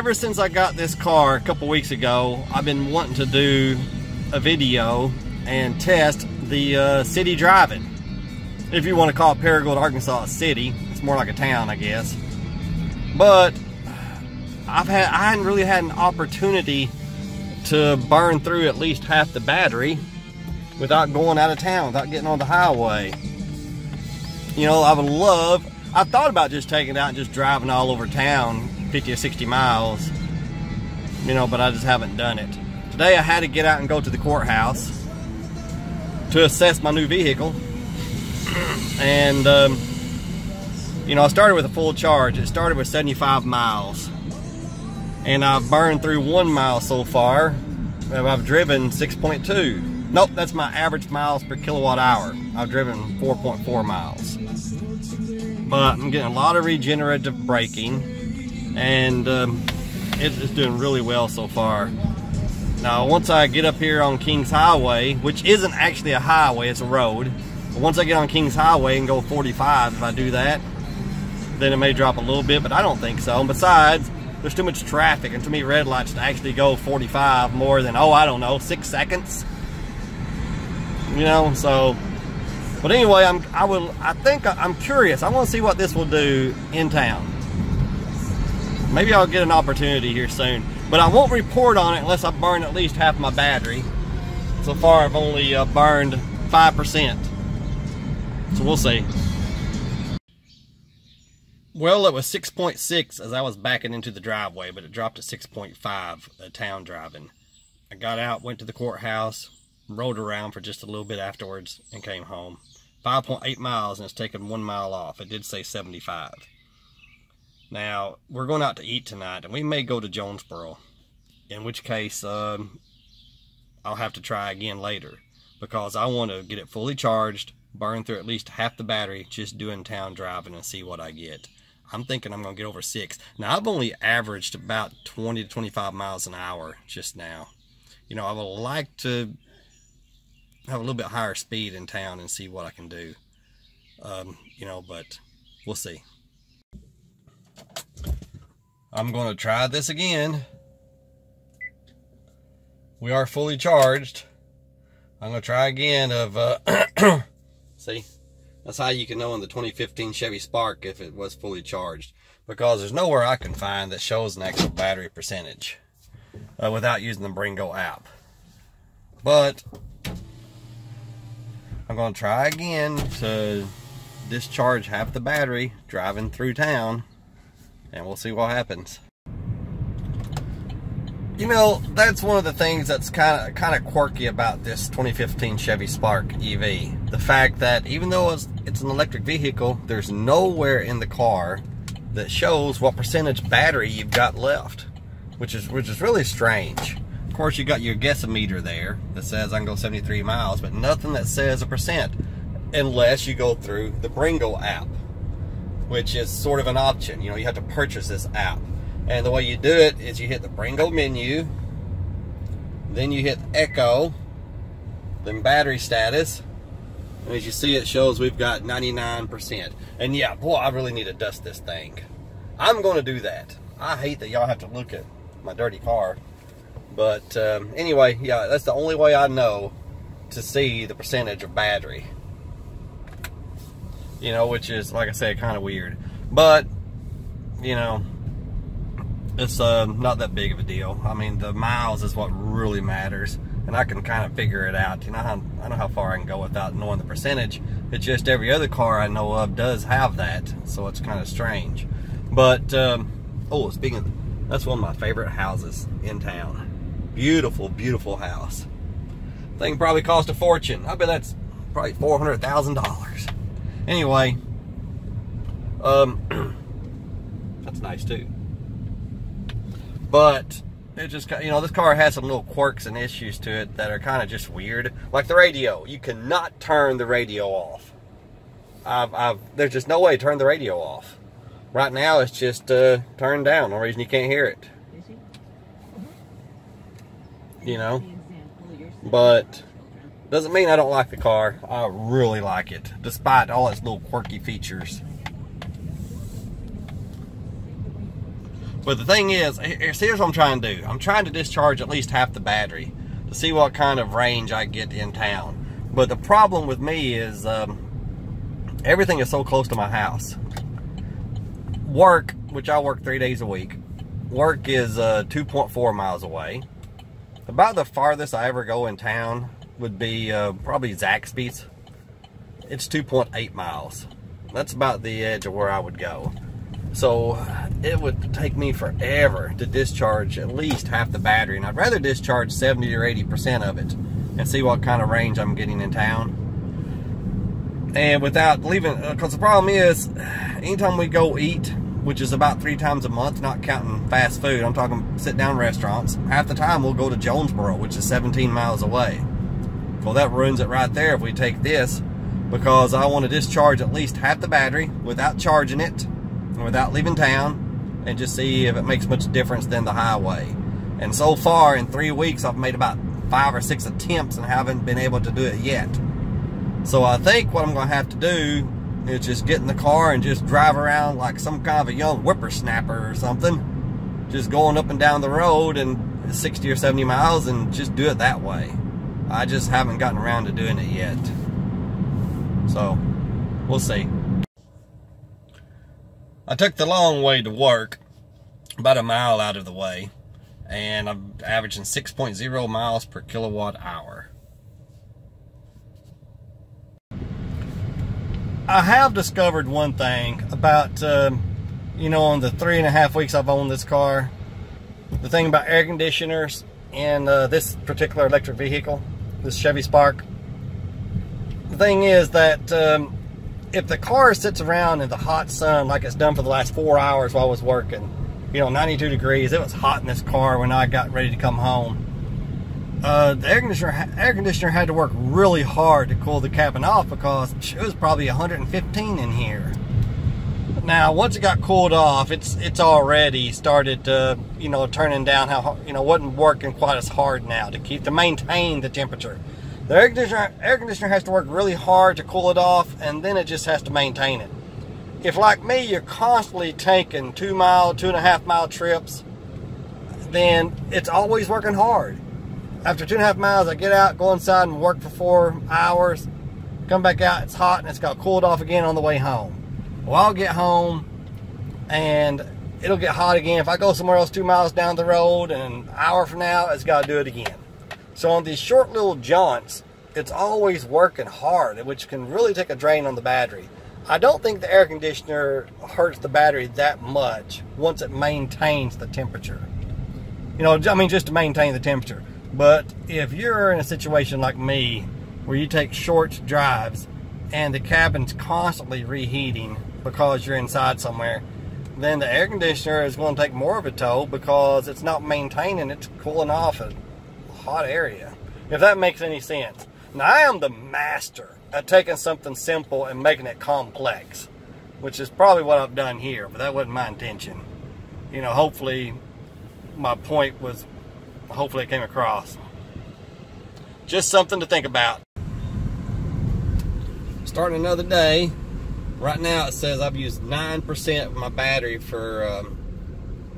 ever since I got this car a couple weeks ago, I've been wanting to do a video and test the city driving. If you want to call Paragould, Arkansas a city, it's more like a town, I guess. But I hadn't really had an opportunity to burn through at least half the battery without going out of town, without getting on the highway. You know, I thought about just taking it out and just driving all over town, 50 or 60 miles, you know, but I just haven't done it. Today I had to get out and go to the courthouse to assess my new vehicle. And, you know, I started with a full charge. It started with 75 miles. And I've burned through 1 mile so far. I've driven 6.2. Nope, that's my average miles per kilowatt hour. I've driven 4.4 miles. But I'm getting a lot of regenerative braking. And it's doing really well so far. Now, once I get up here on Kings Highway, which isn't actually a highway, it's a road. But once I get on Kings Highway and go 45, if I do that, then it may drop a little bit, but I don't think so. And besides, there's too much traffic and too many red lights to actually go 45 more than, oh, I don't know, 6 seconds. You know, so. But anyway, I'm curious. I want to see what this will do in town. Maybe I'll get an opportunity here soon. But I won't report on it unless I burn at least half my battery. So far, I've only burned 5%. So we'll see. Well, it was 6.6 as I was backing into the driveway, but it dropped to 6.5 town driving. I got out, went to the courthouse, rode around for just a little bit afterwards, and came home. 5.8 miles, and it's taken 1 mile off. It did say 75. Now, we're going out to eat tonight, and we may go to Jonesboro, in which case I'll have to try again later, because I want to get it fully charged, burn through at least half the battery, just doing town driving and see what I get. I'm thinking I'm going to get over 6. Now, I've only averaged about 20 to 25 miles an hour just now. You know, I would like to have a little bit higher speed in town and see what I can do. You know, but we'll see. I'm going to try this again. We are fully charged. I'm going to try again of, see, that's how you can know in the 2015 Chevy Spark if it was fully charged. Because there's nowhere I can find that shows an actual battery percentage without using the Bringo app. But I'm going to try again to discharge half the battery driving through town. And we'll see what happens. You know, that's one of the things that's kind of quirky about this 2015 Chevy Spark EV. The fact that even though it's an electric vehicle, there's nowhere in the car that shows what percentage battery you've got left, which is really strange. Of course, you got your guessometer there that says I can go 73 miles, but nothing that says a percent unless you go through the Bringo app, which is sort of an option. You know, you have to purchase this app. And the way you do it is you hit the Bringo menu, then you hit Echo, then battery status, and as you see, it shows we've got 99%. And yeah, boy, I really need to dust this thing. I'm going to do that. I hate that y'all have to look at my dirty car. But anyway, yeah, that's the only way I know to see the percentage of battery. You know, which is, like I said, kind of weird. But, you know, it's not that big of a deal. I mean, the miles is what really matters, and I can kind of figure it out. You know, I know how far I can go without knowing the percentage. It's just every other car I know of does have that, so it's kind of strange. But, oh, speaking of, that's one of my favorite houses in town. Beautiful, beautiful house. Thing probably cost a fortune. I bet that's probably $400,000. Anyway, that's nice too. But it just, you know, this car has some little quirks and issues to it that are kind of just weird. Like the radio, you cannot turn the radio off. There's just no way to turn the radio off. Right now, it's just turned down. No reason you can't hear it. You know, but doesn't mean I don't like the car. I really like it, despite all its little quirky features. But the thing is, here's what I'm trying to do. I'm trying to discharge at least half the battery to see what kind of range I get in town. But the problem with me is everything is so close to my house. Work, which I work 3 days a week, work is 2.4 miles away. About the farthest I ever go in town would be probably Zaxby's. It's 2.8 miles. That's about the edge of where I would go. So it would take me forever to discharge at least half the battery, and I'd rather discharge 70 or 80% of it and see what kind of range I'm getting in town. And without leaving, because the problem is, anytime we go eat, which is about 3 times a month, not counting fast food, I'm talking sit-down restaurants, half the time we'll go to Jonesboro, which is 17 miles away. Well, that ruins it right there if we take this, because I want to discharge at least half the battery without charging it and without leaving town, and just see if it makes much difference than the highway. And so far in 3 weeks I've made about 5 or 6 attempts and haven't been able to do it yet. So I think what I'm going to have to do is just get in the car and just drive around like some kind of a young whippersnapper or something, just going up and down the road and 60 or 70 miles and just do it that way. I just haven't gotten around to doing it yet. So, we'll see. I took the long way to work, about a mile out of the way, and I'm averaging 6.0 miles per kilowatt hour. I have discovered one thing about, you know, in the 3.5 weeks I've owned this car, the thing about air conditioners in this particular electric vehicle, this Chevy Spark. The thing is that if the car sits around in the hot sun like it's done for the last 4 hours while I was working, you know, 92 degrees, it was hot in this car when I got ready to come home. The air conditioner had to work really hard to cool the cabin off because it was probably 115 in here. Now, once it got cooled off, it's already started, you know, turning down how, you know, wasn't working quite as hard now to maintain the temperature. The air conditioner has to work really hard to cool it off, and then it just has to maintain it. If, like me, you're constantly taking 2 mile, 2.5 mile trips, then it's always working hard. After 2.5 miles, I get out, go inside and work for 4 hours, come back out, it's hot, and it's got cooled off again on the way home. Well, I'll get home, and it'll get hot again. If I go somewhere else 2 miles down the road, and an hour from now, it's got to do it again. So on these short little jaunts, it's always working hard, which can really take a drain on the battery. I don't think the air conditioner hurts the battery that much once it maintains the temperature. You know, I mean, just to maintain the temperature. But if you're in a situation like me, where you take short drives and the cabin's constantly reheating because you're inside somewhere, then the air conditioner is going to take more of a toll because it's not maintaining, it's cooling off a hot area. If that makes any sense. Now, I am the master at taking something simple and making it complex, which is probably what I've done here, but that wasn't my intention. You know, hopefully my point was, hopefully it came across. Just something to think about. Starting another day. Right now it says I've used 9% of my battery for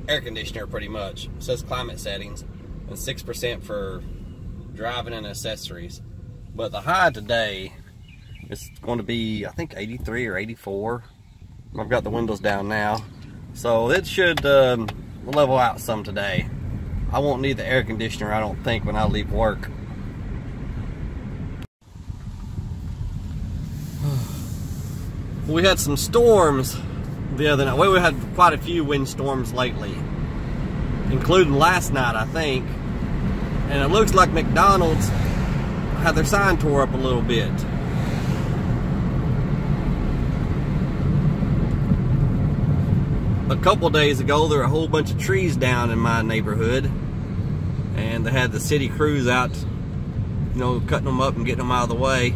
air conditioner pretty much. It says climate settings, and 6% for driving and accessories. But the high today is going to be, I think, 83 or 84. I've got the windows down now, so it should level out some today. I won't need the air conditioner, I don't think, when I leave work. We had some storms the other night. Well, we had quite a few wind storms lately, including last night, I think. And it looks like McDonald's had their sign tore up a little bit. A couple days ago, there were a whole bunch of trees down in my neighborhood, and they had the city crews out, you know, cutting them up and getting them out of the way.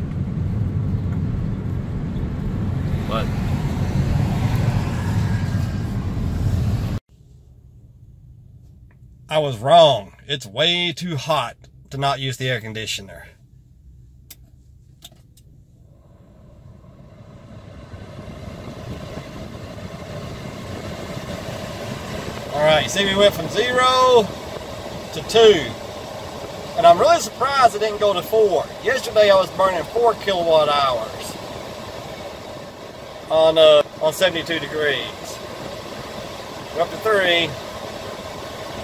But I was wrong. It's way too hot to not use the air conditioner. All Alright, see we went from 0 to 2. And I'm really surprised it didn't go to 4. Yesterday I was burning 4 kilowatt hours on 72 degrees. We're up to 3.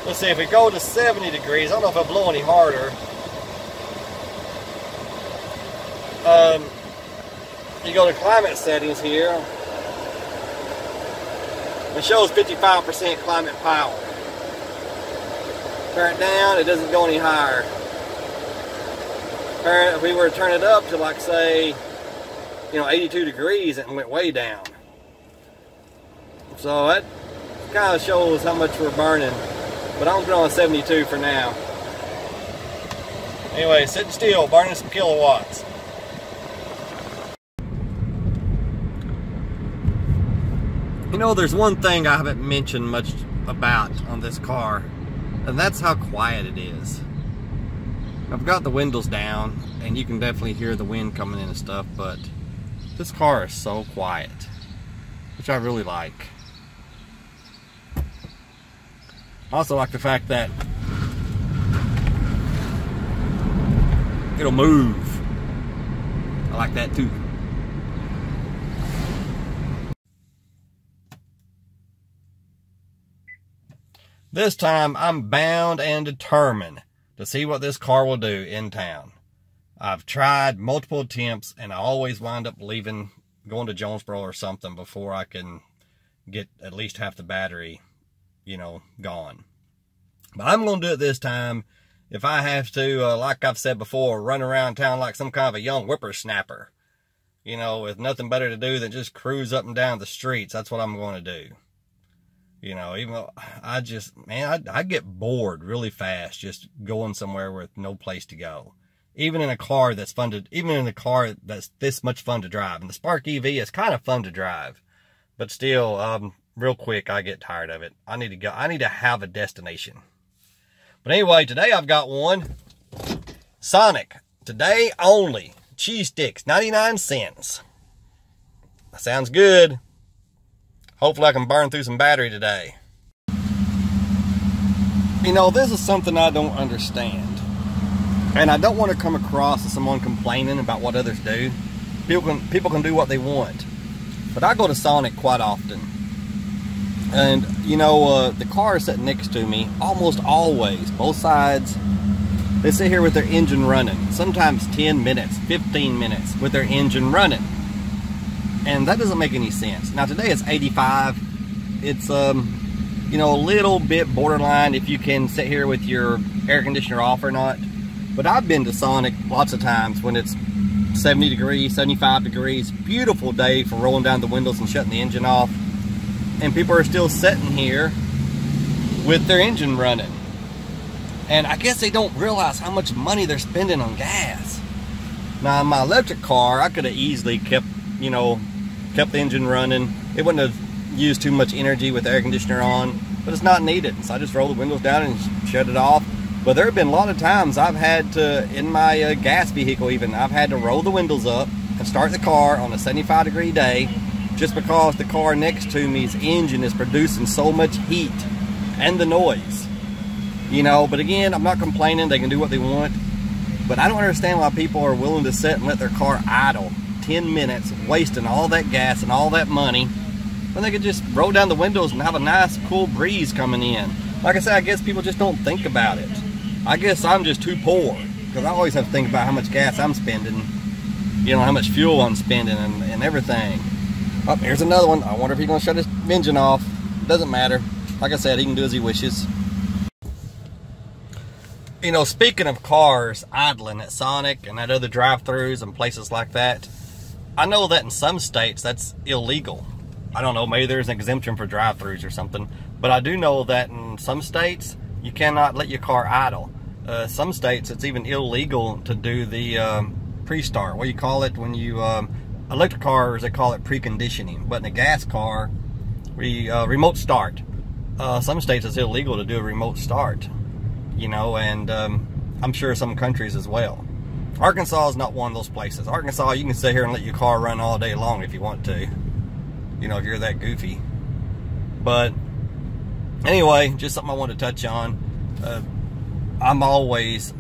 Let's see, if we go to 70 degrees, I don't know if it'll blow any harder. You go to climate settings here. It shows 55% climate power. Turn it down, it doesn't go any higher. If we were to turn it up to, like, say, 82 degrees, it went way down. So that kind of shows how much we're burning. But I'm going on 72 for now. Anyway, sitting still, burning some kilowatts. There's one thing I haven't mentioned much about on this car, and that's how quiet it is. I've got the windows down, and you can definitely hear the wind coming in and stuff, but this car is so quiet, which I really like. I also like the fact that it'll move. I like that too. This time I'm bound and determined to see what this car will do in town. I've tried multiple attempts and I always wind up going to Jonesboro or something before I can get at least half the battery, gone. But I'm going to do it this time. If I have to, like I've said before, run around town like some kind of a young whippersnapper, with nothing better to do than just cruise up and down the streets. That's what I'm going to do. Even though I get bored really fast just going somewhere with no place to go. Even in a car that's this much fun to drive. And the Spark EV is kind of fun to drive. But still, real quick, I get tired of it. I need to go. I need to have a destination. But anyway, today I've got one. Sonic. Today only. Cheese sticks, 99 cents. That sounds good. Hopefully I can burn through some battery today. This is something I don't understand. And I don't want to come across as someone complaining about what others do. People can do what they want. But I go to Sonic quite often. And, the car sitting next to me, almost always, both sides, they sit here with their engine running. Sometimes 10 minutes, 15 minutes with their engine running. And that doesn't make any sense. Now today it's 85. It's a little bit borderline if you can sit here with your air conditioner off or not. But I've been to Sonic lots of times when it's 70 degrees, 75 degrees. Beautiful day for rolling down the windows and shutting the engine off. And people are still sitting here with their engine running. And I guess they don't realize how much money they're spending on gas. Now in my electric car, I could have easily kept the engine running. It wouldn't have used too much energy with the air conditioner on, but it's not needed. So I just roll the windows down and shut it off. But there have been a lot of times I've had to, in my gas vehicle even, I've had to roll the windows up and start the car on a 75-degree day just because the car next to me's engine is producing so much heat and the noise. But again, I'm not complaining. They can do what they want. But I don't understand why people are willing to sit and let their car idle 10 minutes, wasting all that gas and all that money, when they could just roll down the windows and have a nice cool breeze coming in. Like I said, I guess people just don't think about it. I guess I'm just too poor, because I always have to think about how much gas I'm spending, how much fuel I'm spending and everything. Oh, here's another one. I wonder if he's going to shut his engine off. Doesn't matter. Like I said, he can do as he wishes. Speaking of cars idling at Sonic and at other drive-thrus and places like that, I know that in some states that's illegal. I don't know, maybe there's an exemption for drive-thrus or something, but I do know that in some states you cannot let your car idle. Some states it's even illegal to do the pre-start. What do you call it when you electric cars? They call it preconditioning, but in a gas car, remote start. Some states it's illegal to do a remote start. And I'm sure some countries as well. Arkansas is not one of those places. Arkansas, you can sit here and let your car run all day long if you want to. If you're that goofy. But Anyway, just something I wanted to touch on. I'm always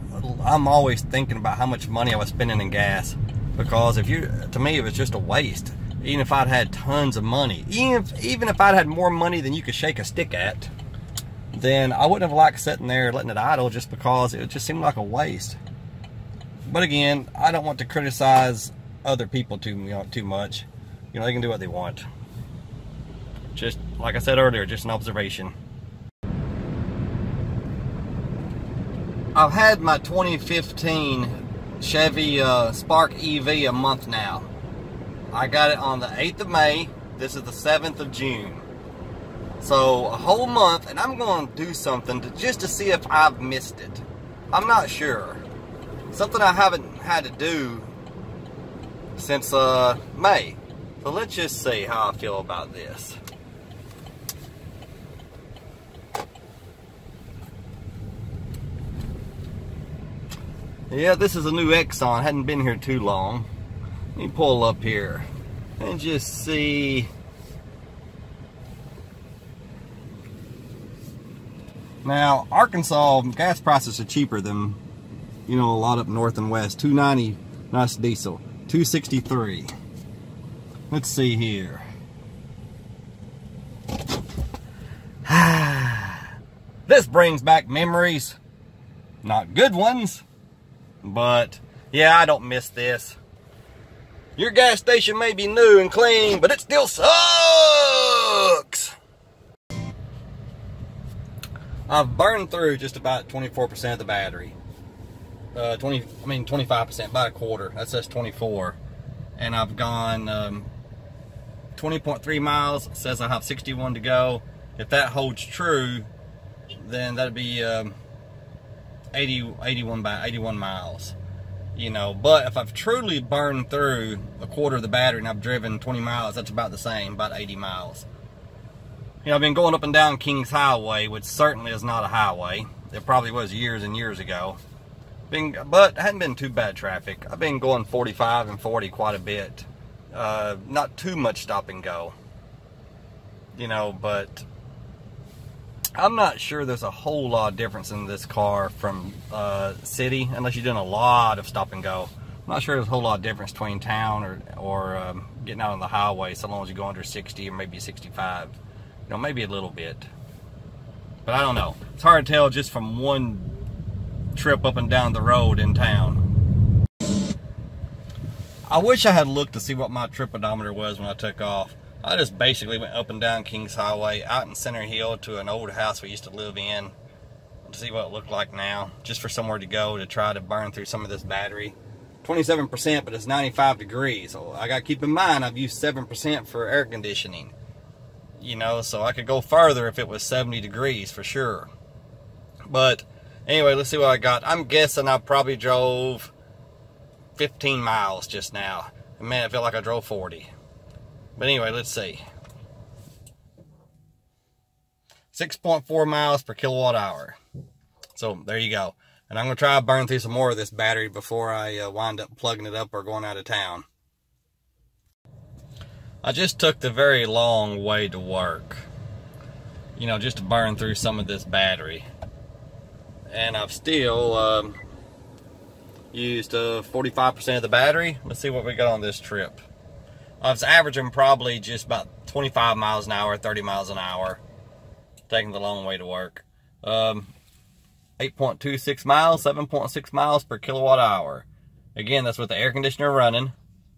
thinking about how much money I was spending in gas, because to me it was just a waste. Even if I'd had tons of money, even if I'd had more money than you could shake a stick at, then I wouldn't have liked sitting there letting it idle, just because it just seemed like a waste. But again, I don't want to criticize other people too much. You know, they can do what they want. Just like I said earlier, just an observation. I've had my 2015 Chevy Spark EV a month now. I got it on the 8th of May. This is the 7th of June. So a whole month, and I'm going to do something just to see if I've missed it. I'm not sure. Something I haven't had to do since May. So let's just see how I feel about this. Yeah, this is a new Exxon. Hadn't been here too long. Let me pull up here and just see. Now, Arkansas gas prices are cheaper than, you know, a lot up north and west. $2.90, nice diesel. $2.63. Let's see here. This brings back memories. Not good ones, but yeah, I don't miss this. Your gas station may be new and clean, but it still sucks. I've burned through just about 24% of the battery. 25%, about a quarter. That says 24. And I've gone 20.3 miles. It says I have 61 to go. If that holds true, then that'd be 81 miles. You know, but if I've truly burned through a quarter of the battery and I've driven 20 miles, that's about the same, about 80 miles. You know, I've been going up and down Kings Highway, which certainly is not a highway. It probably was years and years ago. But it hadn't been too bad traffic. I've been going 45 and 40 quite a bit. Not too much stop and go. You know, but I'm not sure there's a whole lot of difference in this car from city, unless you're doing a lot of stop and go. I'm not sure there's a whole lot of difference between town or getting out on the highway, so long as you go under 60 or maybe 65. You know, maybe a little bit. But I don't know. It's hard to tell just from one trip up and down the road in town. I wish I had looked to see what my trip odometer was when I took off. I just basically went up and down Kings Highway, out in Center Hill to an old house we used to live in, to see what it looked like now, just for somewhere to go to try to burn through some of this battery. 27%, but it's 95 degrees. So I got to keep in mind I've used 7% for air conditioning. You know, so I could go further if it was 70 degrees for sure. But anyway, let's see what I got. I'm guessing I probably drove 15 miles just now. Man, it felt like I drove 40. But anyway, let's see. 6.4 miles per kilowatt hour. So there you go. And I'm going to try to burn through some more of this battery before I wind up plugging it up or going out of town. I just took the very long way to work, you know, just to burn through some of this battery. And I've still used 45% of the battery. Let's see what we got on this trip. I was averaging probably just about 25 miles an hour, 30 miles an hour, taking the long way to work. 8.26 miles, 7.6 miles per kilowatt hour. Again, that's with the air conditioner running,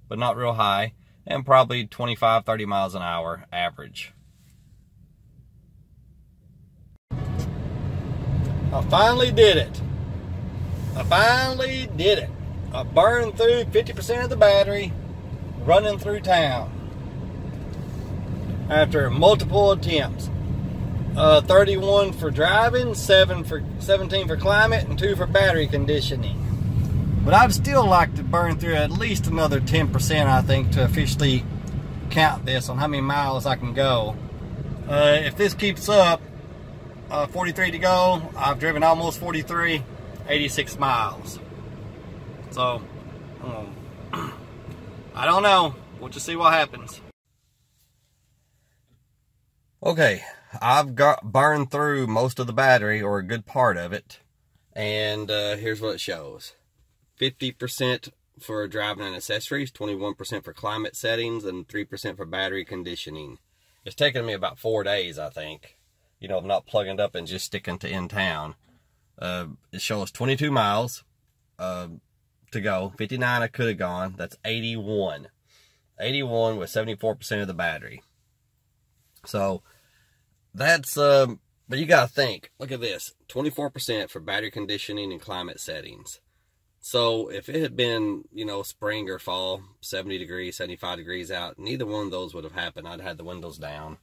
but not real high. And probably 25, 30 miles an hour average. I finally did it. I finally did it. I burned through 50% of the battery running through town after multiple attempts. 31 for driving, 17 for climate, and 2 for battery conditioning. But I'd still like to burn through at least another 10%, I think, to officially count this on how many miles I can go. If this keeps up, 43 to go, I've driven almost 43, 86 miles. So, I don't know. We'll just see what happens. Okay, I've got burned through most of the battery, or a good part of it. And here's what it shows. 50% for driving and accessories, 21% for climate settings, and 3% for battery conditioning. It's taken me about 4 days, I think. You know, not plugging it up and just sticking to in town. It shows 22 miles to go. 59 I could have gone. That's 81. 81 with 74% of the battery. So that's but you gotta think, look at this, 24% for battery conditioning and climate settings. So if it had been, you know, spring or fall, 70 degrees, 75 degrees out, neither one of those would have happened. I'd had the windows down.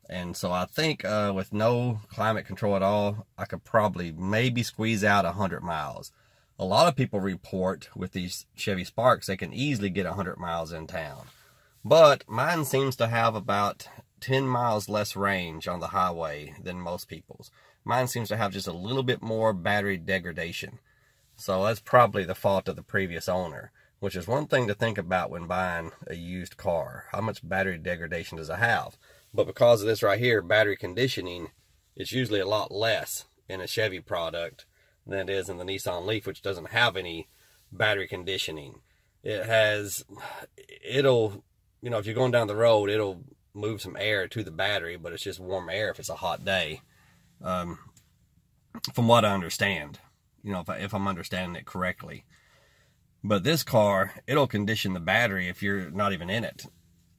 And so I think with no climate control at all, I could probably maybe squeeze out 100 miles. A lot of people report with these Chevy Sparks, they can easily get 100 miles in town. But mine seems to have about 10 miles less range on the highway than most people's. Mine seems to have just a little bit more battery degradation. So that's probably the fault of the previous owner, which is one thing to think about when buying a used car. How much battery degradation does it have? But because of this right here, battery conditioning, it's usually a lot less in a Chevy product than it is in the Nissan Leaf, which doesn't have any battery conditioning. It'll, you know, if you're going down the road, it'll move some air to the battery, but it's just warm air if it's a hot day. From what I understand, you know, if I'm understanding it correctly. But this car, it'll condition the battery if you're not even in it.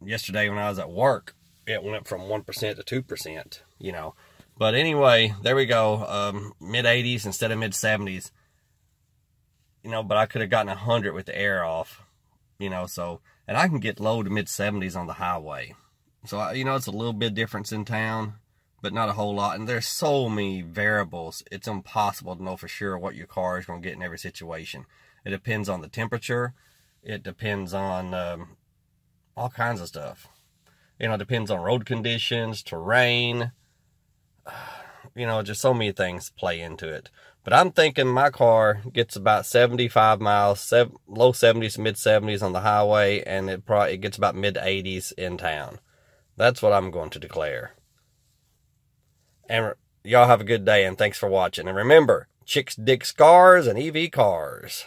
Yesterday when I was at work, it went from 1% to 2%, you know. But anyway, there we go. Mid-80s instead of mid-70s. You know, but I could have gotten 100 with the air off, you know, so. And I can get low to mid-70s on the highway. So, you know, it's a little bit difference in town, but not a whole lot. And there's so many variables, it's impossible to know for sure what your car is going to get in every situation. It depends on the temperature. It depends on all kinds of stuff. You know, it depends on road conditions, terrain. You know, just so many things play into it. But I'm thinking my car gets about 75 miles, low 70s, mid 70s on the highway, and it gets about mid 80s in town. That's what I'm going to declare. And y'all have a good day, and thanks for watching. And remember, chicks dig scars and EV cars.